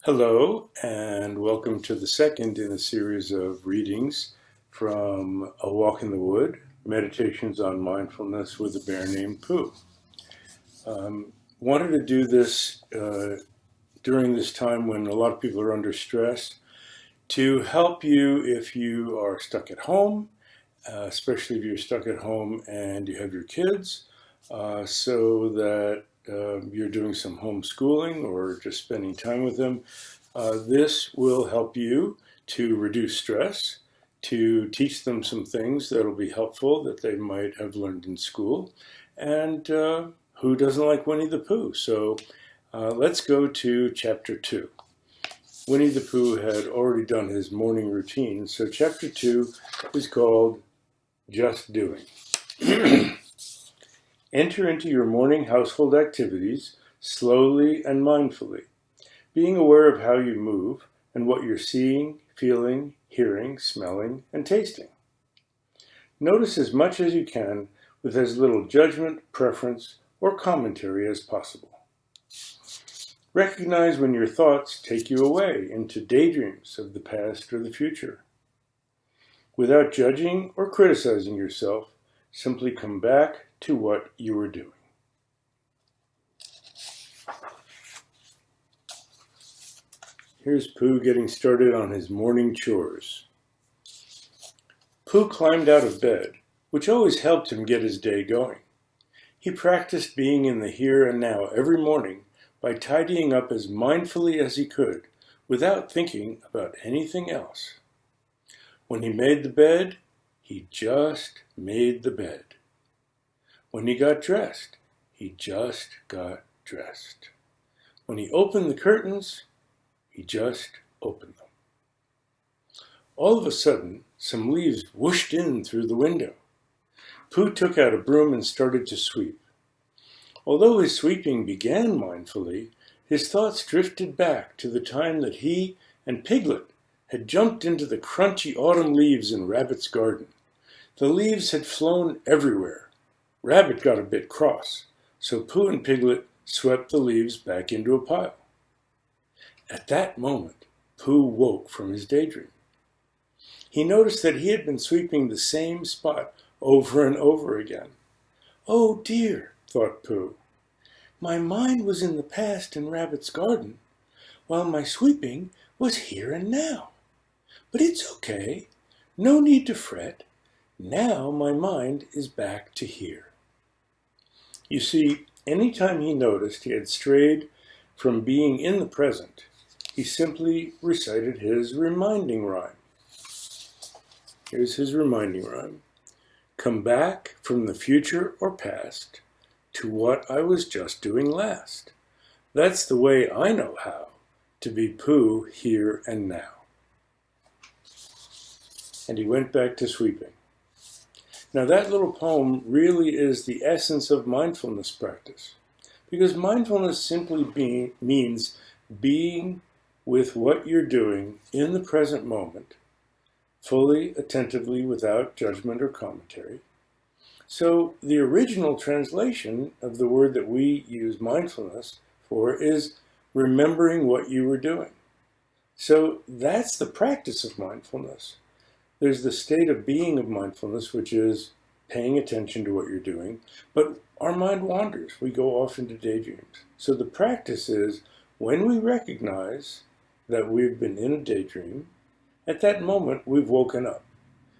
Hello, and welcome to the second in a series of readings from A Walk in the Wood, Meditations on Mindfulness with a Bear Named Pooh. Wanted to do this during this time when a lot of people are under stress to help you if you are stuck at home, especially if you're stuck at home and you have your kids, so that you're doing some homeschooling or just spending time with them. This will help you to reduce stress, to teach them some things that will be helpful that they might have learned in school. And who doesn't like Winnie the Pooh? So let's go to chapter 2. Winnie the Pooh had already done his morning routine, so chapter 2 is called Just Doing. Enter into your morning household activities slowly and mindfully, being aware of how you move and what you're seeing, feeling, hearing, smelling, and tasting. Notice as much as you can with as little judgment, preference, or commentary as possible. Recognize when your thoughts take you away into daydreams of the past or the future. Without judging or criticizing yourself, simply come back to what you were doing. Here's Pooh getting started on his morning chores. Pooh climbed out of bed, which always helped him get his day going. He practiced being in the here and now every morning by tidying up as mindfully as he could, without thinking about anything else. When he made the bed, he just made the bed. When he got dressed, he just got dressed. When he opened the curtains, he just opened them. All of a sudden, some leaves whooshed in through the window. Pooh took out a broom and started to sweep. Although his sweeping began mindfully, his thoughts drifted back to the time that he and Piglet had jumped into the crunchy autumn leaves in Rabbit's garden. The leaves had flown everywhere. Rabbit got a bit cross, so Pooh and Piglet swept the leaves back into a pile. At that moment, Pooh woke from his daydream. He noticed that he had been sweeping the same spot over and over again. Oh dear, thought Pooh. My mind was in the past in Rabbit's garden, while my sweeping was here and now. But it's okay. No need to fret. Now my mind is back to here. You see, anytime he noticed he had strayed from being in the present, he simply recited his reminding rhyme. Here's his reminding rhyme. Come back from the future or past to what I was just doing last. That's the way I know how to be Pooh here and now. And he went back to sweeping. Now that little poem really is the essence of mindfulness practice, because mindfulness simply means being with what you're doing in the present moment, fully, attentively, without judgment or commentary. So the original translation of the word that we use mindfulness for is remembering what you were doing. So that's the practice of mindfulness. There's the state of being of mindfulness, which is paying attention to what you're doing, but our mind wanders. We go off into daydreams. So the practice is when we recognize that we've been in a daydream, at that moment we've woken up.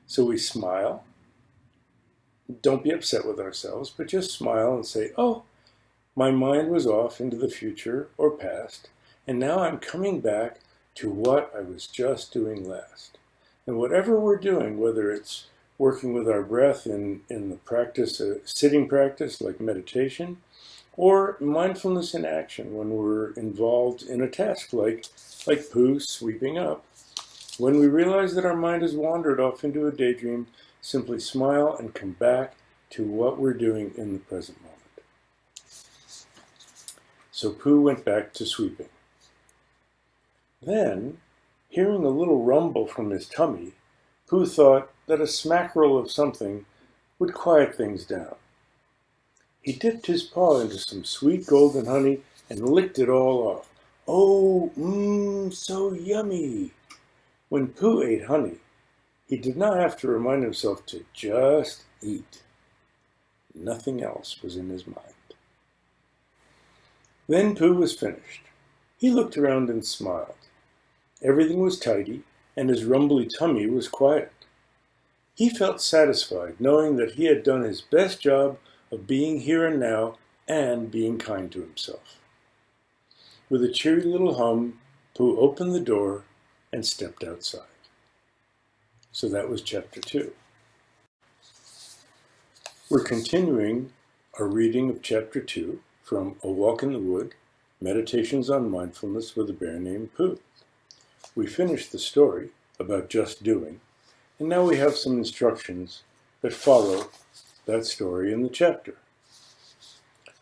So we smile. Don't be upset with ourselves, but just smile and say, oh, my mind was off into the future or past, and now I'm coming back to what I was just doing last. And whatever we're doing, whether it's working with our breath in the practice, sitting practice like meditation, or mindfulness in action when we're involved in a task like Pooh sweeping up, when we realize that our mind has wandered off into a daydream, simply smile and come back to what we're doing in the present moment. So Pooh went back to sweeping. Then, hearing a little rumble from his tummy, Pooh thought that a smackerel of something would quiet things down. He dipped his paw into some sweet golden honey and licked it all off. Oh, so yummy! When Pooh ate honey, he did not have to remind himself to just eat. Nothing else was in his mind. Then Pooh was finished. He looked around and smiled. Everything was tidy, and his rumbly tummy was quiet. He felt satisfied knowing that he had done his best job of being here and now and being kind to himself. With a cheery little hum, Pooh opened the door and stepped outside. So that was chapter 2. We're continuing our reading of chapter 2 from A Walk in the Wood, Meditations on Mindfulness with a Bear Named Pooh. We finished the story about just doing, and now we have some instructions that follow that story in the chapter.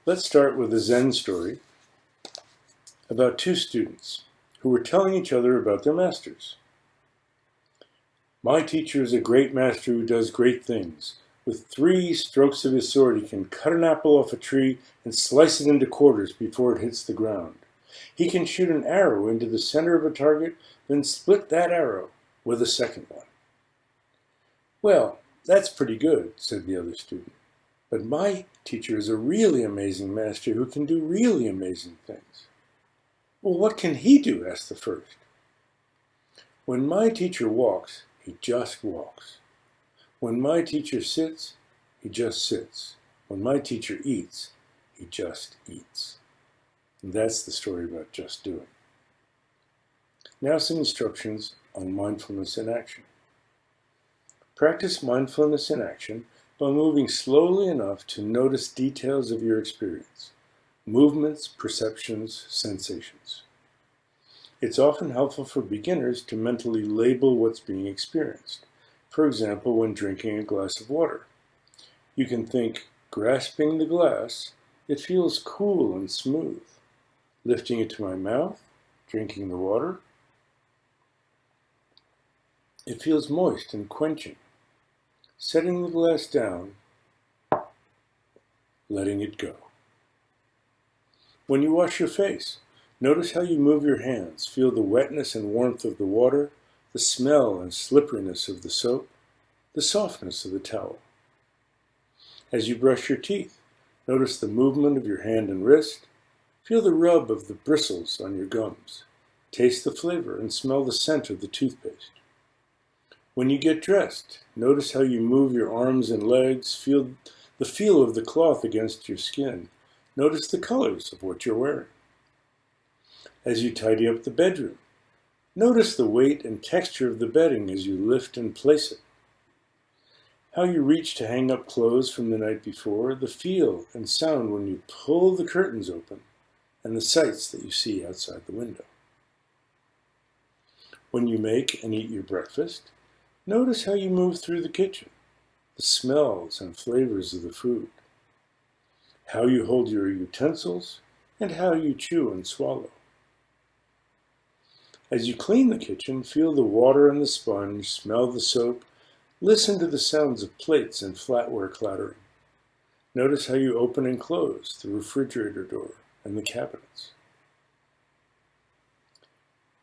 Let's start with a Zen story about 2 students who were telling each other about their masters. My teacher is a great master who does great things. With 3 strokes of his sword, he can cut an apple off a tree and slice it into quarters before it hits the ground. He can shoot an arrow into the center of a target, then split that arrow with a second one. Well, that's pretty good, said the other student. But my teacher is a really amazing master who can do really amazing things. Well, what can he do? Asked the first. When my teacher walks, he just walks. When my teacher sits, he just sits. When my teacher eats, he just eats. And that's the story about just doing. Now some instructions on mindfulness in action. Practice mindfulness in action by moving slowly enough to notice details of your experience, movements, perceptions, sensations. It's often helpful for beginners to mentally label what's being experienced. For example, when drinking a glass of water. You can think, grasping the glass, it feels cool and smooth. Lifting it to my mouth, drinking the water, it feels moist and quenching. Setting the glass down, letting it go. When you wash your face, notice how you move your hands. Feel the wetness and warmth of the water, the smell and slipperiness of the soap, the softness of the towel. As you brush your teeth, notice the movement of your hand and wrist. Feel the rub of the bristles on your gums. Taste the flavor and smell the scent of the toothpaste. When you get dressed, notice how you move your arms and legs. Feel the feel of the cloth against your skin. Notice the colors of what you're wearing. As you tidy up the bedroom, notice the weight and texture of the bedding as you lift and place it. How you reach to hang up clothes from the night before, the feel and sound when you pull the curtains open, and the sights that you see outside the window. When you make and eat your breakfast, notice how you move through the kitchen, the smells and flavors of the food, how you hold your utensils, and how you chew and swallow. As you clean the kitchen, feel the water and the sponge, smell the soap, listen to the sounds of plates and flatware clattering. Notice how you open and close the refrigerator door and the cabinets.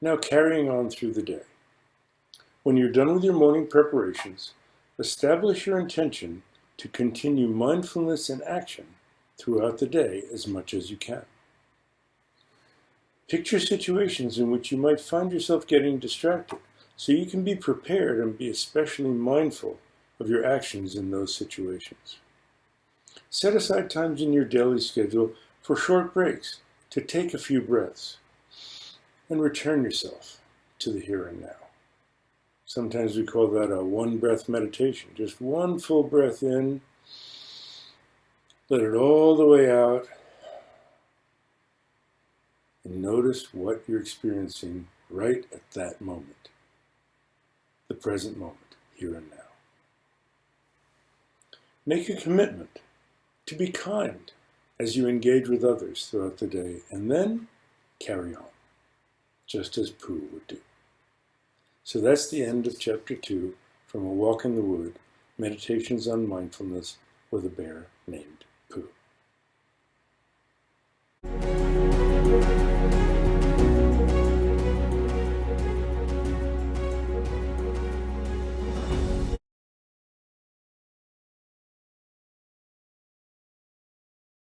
Now carrying on through the day. When you're done with your morning preparations, establish your intention to continue mindfulness in action throughout the day as much as you can. Picture situations in which you might find yourself getting distracted, so you can be prepared and be especially mindful of your actions in those situations. Set aside times in your daily schedule for short breaks to take a few breaths and return yourself to the here and now. Sometimes we call that a one-breath meditation. Just one full breath in, let it all the way out, and notice what you're experiencing right at that moment, the present moment, here and now. Make a commitment to be kind as you engage with others throughout the day, and then carry on, just as Pooh would do. So that's the end of chapter 2 from A Walk in the Wood, Meditations on Mindfulness with a Bear Named